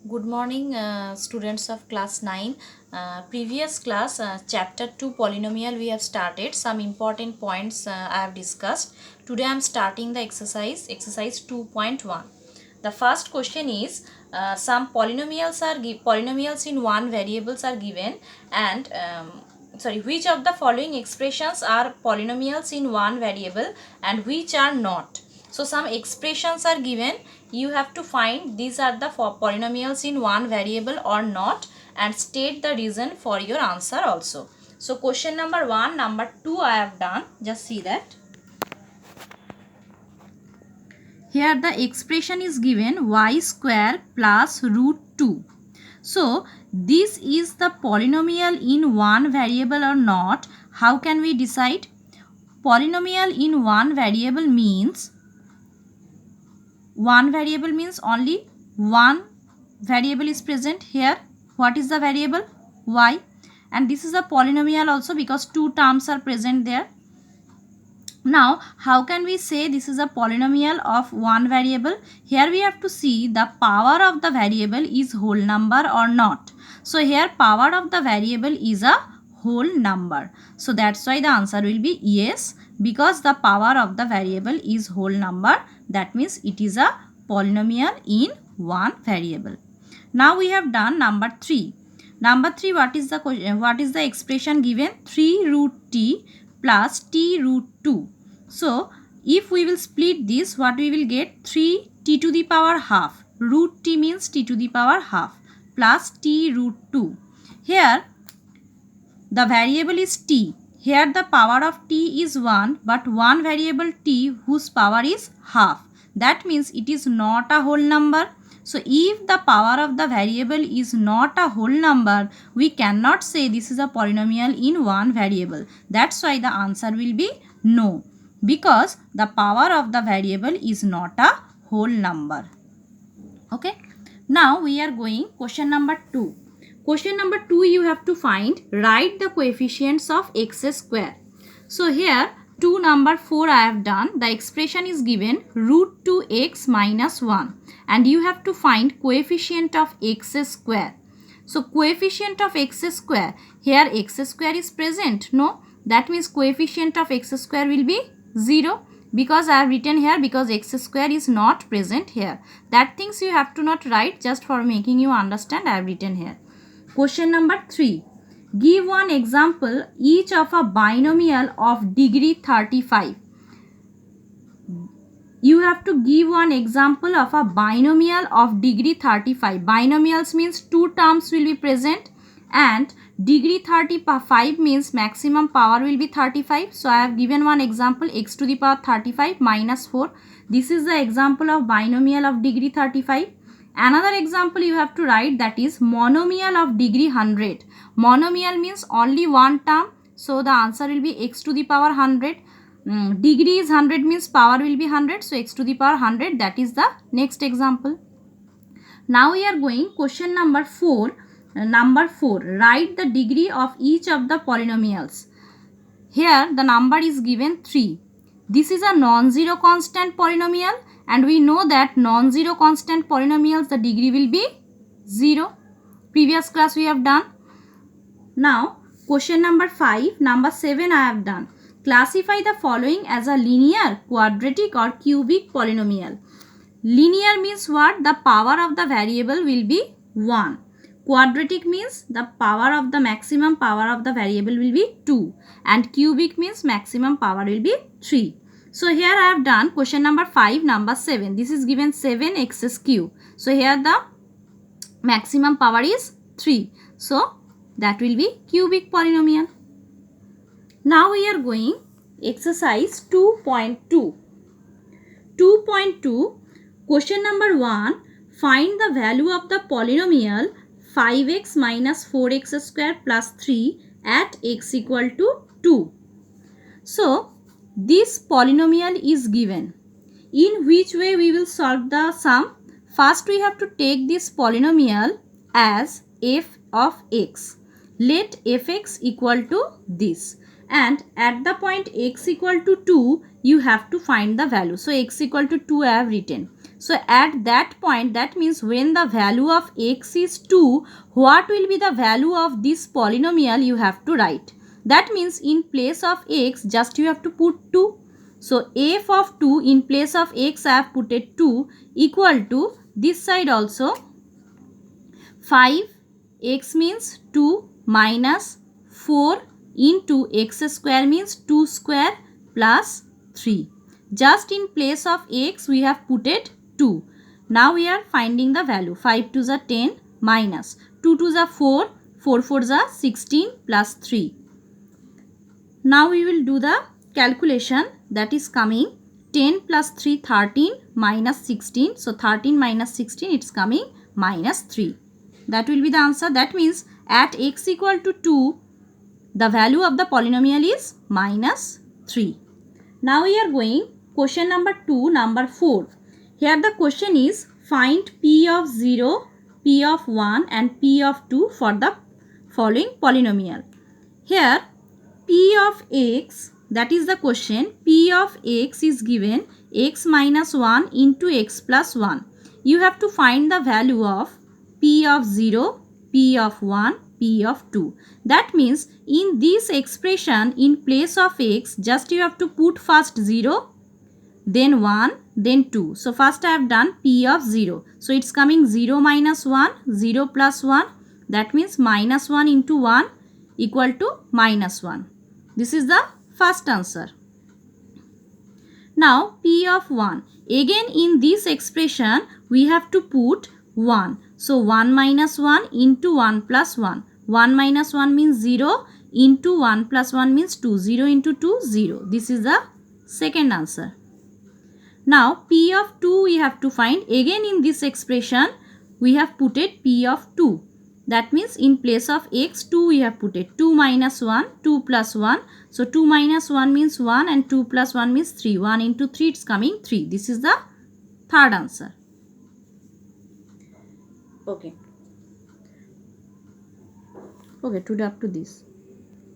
Good morning, students of class 9. Previous class, chapter 2 polynomial we have started. Some important points I have discussed. Today I am starting the exercise 2.1. The first question is, some polynomials in one variables are given, and which of the following expressions are polynomials in one variable and which are not. So some expressions are given, you have to find these are the polynomials in one variable or not, and state the reason for your answer also. So question number 1, number 2 I have done. Just see that. Here the expression is given y square plus root 2. So this is the polynomial in one variable or not. How can we decide? Polynomial in one variable means only one variable is present here. What is the variable? Y. And this is a polynomial also because two terms are present there. Now, how can we say this is a polynomial of one variable? Here we have to see the power of the variable is whole number or not. So here power of the variable is a whole number. So that's why the answer will be yes, because the power of the variable is whole number. That means it is a polynomial in one variable. Now we have done number 3. Number 3, what is the expression given? 3 root t plus t root 2. So if we will split this, what we will get? 3 t to the power half. Root t means t to the power half plus t root 2. Here the variable is t. Here the power of t is 1, but one variable t whose power is half. That means it is not a whole number. So if the power of the variable is not a whole number, we cannot say this is a polynomial in one variable. That's why the answer will be no, because the power of the variable is not a whole number. Okay. Now we are going question number 2. Question number 2, you have to write the coefficients of x square. So here 2 number 4 I have done. The expression is given root 2x minus 1, and you have to find coefficient of x square. So coefficient of x square, here x square is present? No. That means coefficient of x square will be 0, because I have written here because x square is not present here. That things you have to not write, just for making you understand I have written here. Question number 3. Give one example each of a binomial of degree 35. You have to give one example of a binomial of degree 35. Binomials means two terms will be present, and degree 35 means maximum power will be 35. So I have given one example, x to the power 35 minus 4. This is the example of binomial of degree 35. Another example you have to write, that is monomial of degree 100. Monomial means only one term. So the answer will be x to the power 100. Degree is 100 means power will be 100. So x to the power 100, that is the next example. Now we are going question number 4. Number 4, write the degree of each of the polynomials. Here the number is given 3. This is a non-zero constant polynomial, and we know that non-zero constant polynomials the degree will be 0. Previous class we have done. Now question number 5, number 7 I have done. Classify the following as a linear, quadratic or cubic polynomial. Linear means what? The power of the variable will be 1. Quadratic means the power of the maximum power of the variable will be 2. And cubic means maximum power will be 3. So here I have done question number 5, number 7. This is given 7x cube. So here the maximum power is 3. So that will be cubic polynomial. Now we are going exercise 2.2. 2.2, question number 1. Find the value of the polynomial 5x minus 4x square plus 3 at x equal to 2. So this polynomial is given. In which way we will solve the sum? First we have to take this polynomial as f of x. Let fx equal to this, and at the point x equal to 2 you have to find the value. So x equal to 2 I have written. So at that point, that means when the value of x is 2, what will be the value of this polynomial you have to write. That means in place of x, just you have to put 2. So f of 2 in place of x I have put it 2 equal to this side also 5. X means 2 minus 4 into x square means 2 square plus 3. Just in place of x we have put it 2. Now we are finding the value. 5 2s are 10 minus 2 2s are 4, 4 4s are 16 plus 3. Now we will do the calculation, that is coming 10 plus 3 13 minus 16. So 13 minus 16 it's coming minus 3. That will be the answer. That means at x equal to 2, the value of the polynomial is minus 3. Now we are going question number 2, number 4. Here the question is find p of 0, p of 1 and p of 2 for the following polynomial. Here p of x, that is the question, p of x is given x minus 1 into x plus 1. You have to find the value of p of 0, p of 1, p of 2. That means in this expression in place of x, just you have to put first 0, then 1, then 2. So first I have done p of 0. So it's coming 0 minus 1, 0 plus 1. That means minus 1 into 1 equal to minus 1. This is the first answer. Now p of 1. Again in this expression we have to put 1. So 1 minus 1 into 1 plus 1. 1 minus 1 means 0 into 1 plus 1 means 2. 0 into 2, 0. This is the second answer. Now p of 2 we have to find. Again in this expression we have put it p of 2. That means in place of x 2 we have put it 2 minus 1, 2 plus 1. So 2 minus 1 means 1 and 2 plus 1 means 3. 1 into 3 it's coming 3. This is the third answer. Okay, today up to this.